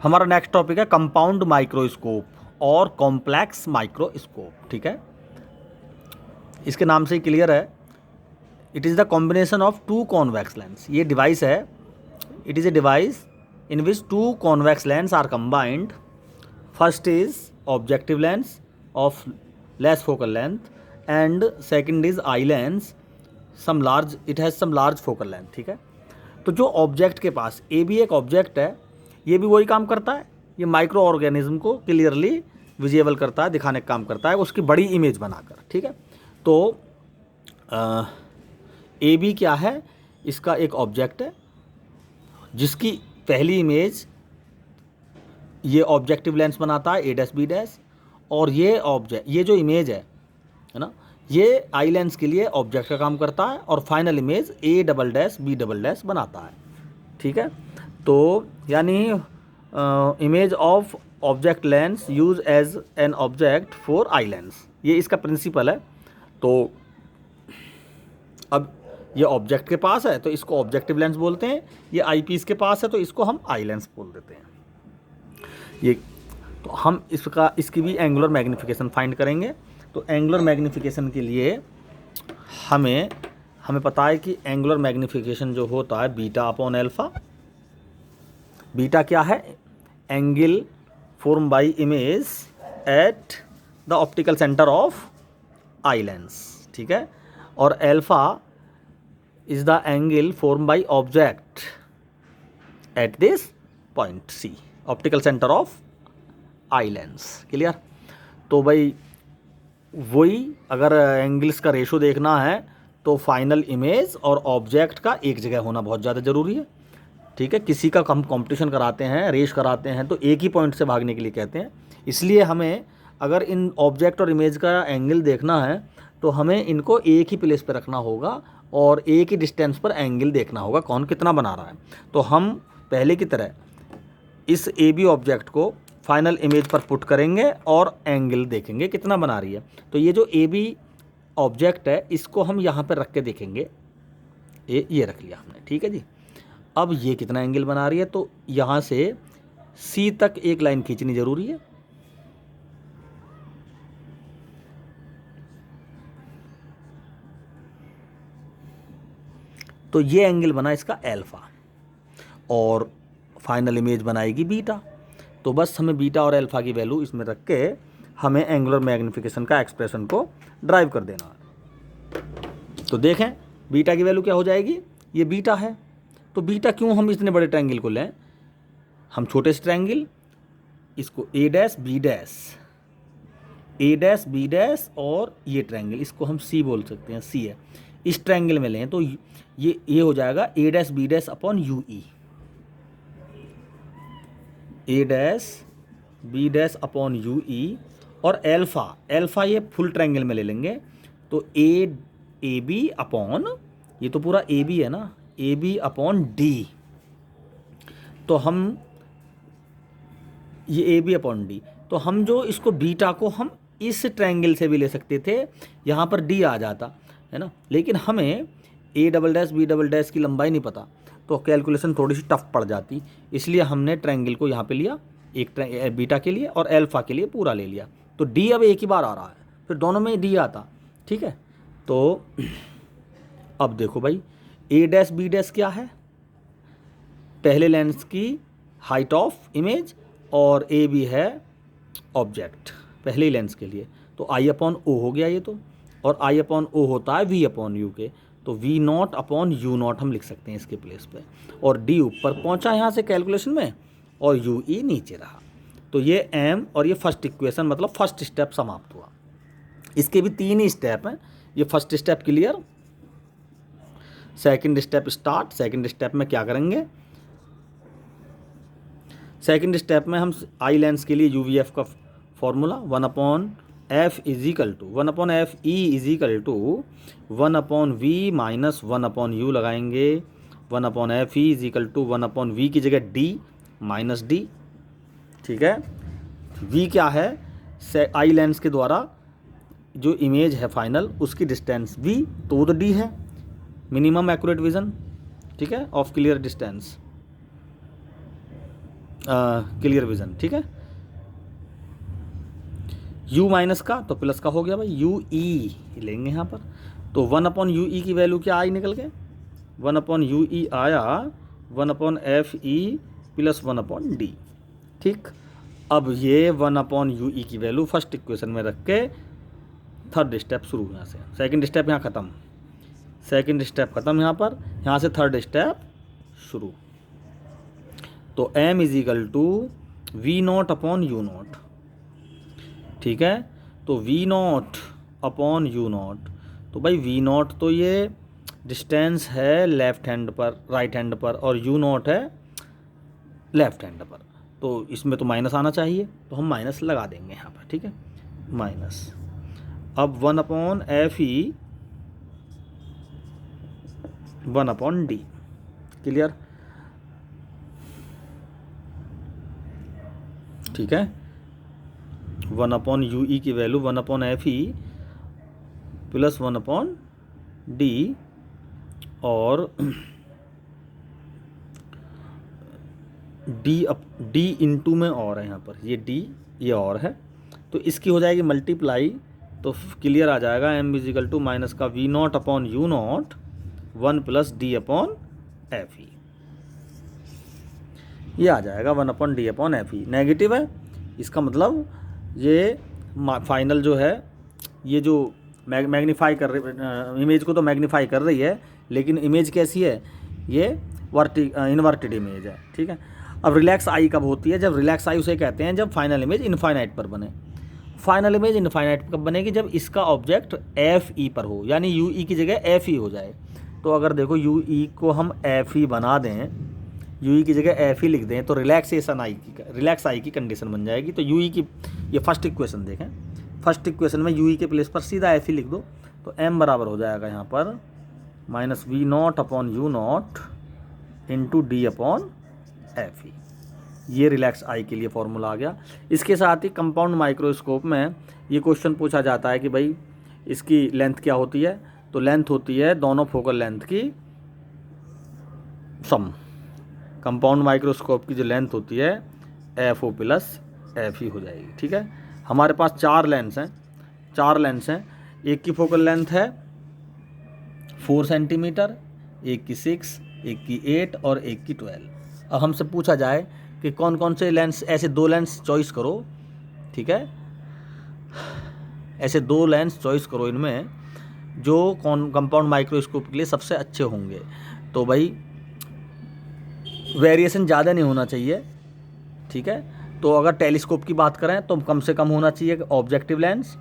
हमारा next topic है compound microscope और कॉम्प्लेक्स माइक्रोस्कोप। ठीक है, इसके नाम से ही क्लियर है। It is the combination of two convex lens. ये डिवाइस है, it is a device in which two convex lens are combined. First is objective lens of less focal length and second is eye lens some large, it has some large focal length. ठीक है, तो जो object के पास, ए भी एक object है, ये भी वही काम करता है। ये माइक्रो ऑर्गेनिज्म को क्लियरली विजिबल करता है, दिखाने का काम करता है, उसकी बड़ी इमेज बनाकर। ठीक है, तो ए बी क्या है, इसका एक ऑब्जेक्ट है जिसकी पहली इमेज ये ऑब्जेक्टिव लेंस बनाता है, ए डैश बी डैश, और ये जो इमेज है ना, ये आई लेंस के लिए ऑब्जेक्ट का काम करता है और final image A double dash B double dash बनाता है। ठीक है, तो यानी image of object lens use as an object for eye lens, ये इसका प्रिंसिपल है। तो अब ये ऑब्जेक्ट के पास है तो इसको ऑब्जेक्टिव लेंस बोलते हैं, ये आई पीस के पास है तो इसको हम आई लेंस बोल देते हैं। ये तो हम इसकी भी एंगुलर मैग्नीफिकेशन फाइंड करेंगे। तो एंगुलर मैग्नीफिकेशन के लिए हमें पता है कि एंगुलर मैग्नीफिकेशन जो होता है बीटा अपॉन एल्फा। बीटा क्या है, angle form by image at the optical centre of eye lens. ठीक है, और alpha is the angle form by object at this point C, optical centre of eye lens. Clear? तो भाई वही अगर angles का रेशो देखना है तो फाइनल इमेज और ऑब्जेक्ट का एक जगह होना बहुत ज़्यादा ज़रूरी है। ठीक है, किसी का हम कंपटीशन कराते हैं, रेस कराते हैं तो एक ही पॉइंट से भागने के लिए कहते हैं। इसलिए हमें अगर इन ऑब्जेक्ट और इमेज का एंगल देखना है तो हमें इनको एक ही प्लेस पर रखना होगा और एक ही डिस्टेंस पर एंगल देखना होगा कौन कितना बना रहा है। तो हम पहले की तरह इस ए बी ऑब्जेक्ट को फाइनल इमेज पर पुट करेंगे और एंगल देखेंगे कितना बना रही है। तो ये जो ए बी ऑब्जेक्ट है इसको हम यहाँ पर रख के देखेंगे, ये रख लिया हमने। ठीक है जी, अब ये कितना एंगल बना रही है, तो यहाँ से सी तक एक लाइन खींचनी जरूरी है। तो ये एंगल बना इसका एल्फा और फाइनल इमेज बनाएगी बीटा। तो बस हमें बीटा और एल्फा की वैल्यू इसमें रख के हमें एंगुलर मैग्नीफिकेशन का एक्सप्रेशन को ड्राइव कर देना है। तो देखें बीटा की वैल्यू क्या हो जाएगी, ये बीटा है। तो बीटा क्यों हम इतने बड़े ट्रायंगल को लें, हम छोटे से ट्रायंगल इसको ए डैश बी डैश और ये ट्रायंगल इसको हम सी बोल सकते हैं, सी है, इस ट्रायंगल में लें तो ये हो जाएगा A dash B dash upon U E, A dash B dash upon U E. और एल्फा ये फुल ट्रायंगल में ले लेंगे तो ए बी अपॉन, ये तो पूरा ए बी है ना, ए बी अपॉन डी। तो हम ये ए बी अपॉन डी, तो हम जो इसको बीटा को हम इस ट्रायंगल से भी ले सकते थे, यहाँ पर डी आ जाता है ना, लेकिन हमें A double dash B double dash की लंबाई नहीं पता तो कैलकुलेशन थोड़ी सी टफ पड़ जाती। इसलिए हमने ट्रायंगल को यहाँ पे लिया, एक बीटा के लिए और एल्फा के लिए पूरा ले लिया। तो डी अब एक ही बार आ रहा है, फिर दोनों में डी आता। ठीक है, तो अब देखो भाई ए डैश बी डैश क्या है, पहले लेंस की हाइट ऑफ इमेज और ए बी है ऑब्जेक्ट पहले ही लेंस के लिए। तो आई अपॉन ओ हो गया ये तो, और आई अपॉन ओ होता है वी अपॉन यू के, तो we not upon u not हम लिख सकते हैं इसके प्लेस पे। और डी ऊपर पहुंचा यहाँ से कैलकुलेशन में और यू ई नीचे रहा। तो ये एम और ये फर्स्ट इक्वेशन मतलब फर्स्ट स्टेप समाप्त हुआ। इसके भी तीन ही स्टेप हैं, ये first step clear, second step start. Second step में क्या करेंगे, सेकंड स्टेप में हम आई लेंस के लिए यू वी एफ का formula 1/f is equal to 1/f e is equal to 1/v minus 1/u लगाएंगे। 1/f e is equal to 1/v की जगह d माइनस डी। ठीक है, v क्या है, आई लेंस के द्वारा जो इमेज है फाइनल उसकी डिस्टेंस v, तो वो तो d है, मिनिमम एक्यूरेट विजन। ठीक है, of clear distance. Clear vision, ठीक है। u माइनस का तो प्लस का हो गया भाई, यू ई लेंगे यहाँ पर, तो 1/u_e की वैल्यू क्या आई निकल के, 1/u_e आया 1/fe प्लस 1/d, ठीक। अब ये 1/u_e की वैल्यू फर्स्ट इक्वेशन में रख के थर्ड स्टेप शुरू, यहाँ से सेकंड स्टेप यहाँ ख़त्म, सेकंड स्टेप ख़त्म यहाँ पर, यहाँ से थर्ड स्टेप शुरू। तो m is equal to v0/u0, ठीक है। तो v0/u0, तो भाई v0 तो ये डिस्टेंस है लेफ्ट हैंड पर, राइट हैंड पर, और u0 है लेफ्ट हैंड पर, तो इसमें तो माइनस आना चाहिए, तो हम माइनस लगा देंगे यहाँ पर, ठीक है, माइनस। अब 1/fe 1/d, क्लियर, ठीक है। 1/u_e की वैल्यू 1/fe प्लस 1/d, और d इंटू में और है यहाँ पर, ये d ये और है, तो इसकी हो जाएगी मल्टीप्लाई, तो क्लियर आ जाएगा m is equal to minus का v0/u0 1 प्लस d/fe, ये आ जाएगा 1/d/fe। नेगेटिव है, इसका मतलब ये फाइनल जो है, ये जो मैग्नीफाई कर रही इमेज को तो मैग्नीफाई कर रही है, लेकिन इमेज कैसी है, ये इन्वर्टेड इमेज है, ठीक है। अब रिलैक्स आई कब होती है, जब रिलैक्स आई उसे कहते हैं जब फाइनल इमेज इनफाइनाइट पर बने। फाइनल इमेज इनफाइनाइट कब बनेगी, जब इसका ऑब्जेक्ट एफ ई पर हो, यानी यू ई की जगह एफ ई हो जाए। तो अगर देखो यू ई को हम एफ ई बना दें, यू ई की जगह एफ ई लिख दें, तो रिलैक्स आई की कंडीशन बन जाएगी। तो यू ई की ये फर्स्ट इक्वेशन देखें, फर्स्ट इक्वेशन में यू ई के प्लेस पर सीधा एफ ई लिख दो, तो m बराबर हो जाएगा यहाँ पर माइनस v0/u0 इंटू d/fe। ये रिलैक्स आई के लिए फॉर्मूला आ गया। इसके साथ ही कंपाउंड माइक्रोस्कोप में ये क्वेश्चन पूछा जाता है कि भाई इसकी लेंथ क्या होती है, तो लेंथ होती है दोनों फोकल लेंथ की सम। कंपाउंड माइक्रोस्कोप की जो लेंथ होती है FO प्लस FE हो जाएगी, ठीक है। हमारे पास चार लेंस हैं, एक की फोकल लेंथ है 4 सेंटीमीटर, एक की 6, एक की 8 और एक की 12। अब हमसे पूछा जाए कि कौन कौन से लेंस, ऐसे दो लेंस चॉइस करो, ठीक है, ऐसे दो लेंस चॉइस करो इनमें जो कंपाउंड माइक्रोस्कोप के लिए सबसे अच्छे होंगे। तो भाई वेरिएशन ज़्यादा नहीं होना चाहिए, ठीक है। तो अगर टेलीस्कोप की बात करें तो कम से कम होना चाहिए ऑब्जेक्टिव लेंस,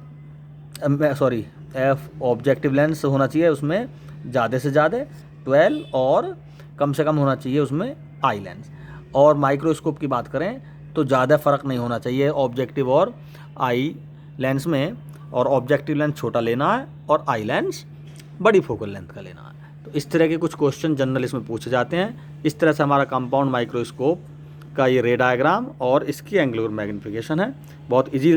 ऑब्जेक्टिव लेंस होना चाहिए उसमें ज़्यादा से ज़्यादा 12, और कम से कम होना चाहिए उसमें आई लेंस। और माइक्रोस्कोप की बात करें तो ज़्यादा फ़र्क नहीं होना चाहिए ऑब्जेक्टिव और आई लेंस में, और ऑब्जेक्टिव लेंस छोटा लेना है और आई लेंस बड़ी फोकल लेंथ का लेना है। तो इस तरह के कुछ क्वेश्चन जनरल इसमें पूछे जाते हैं। इस तरह से हमारा कंपाउंड माइक्रोस्कोप का ये रे डायग्राम और इसकी एंगुलर मैग्नीफिकेशन है। बहुत इजी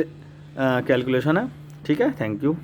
कैलकुलेशन है, ठीक है। Thank you.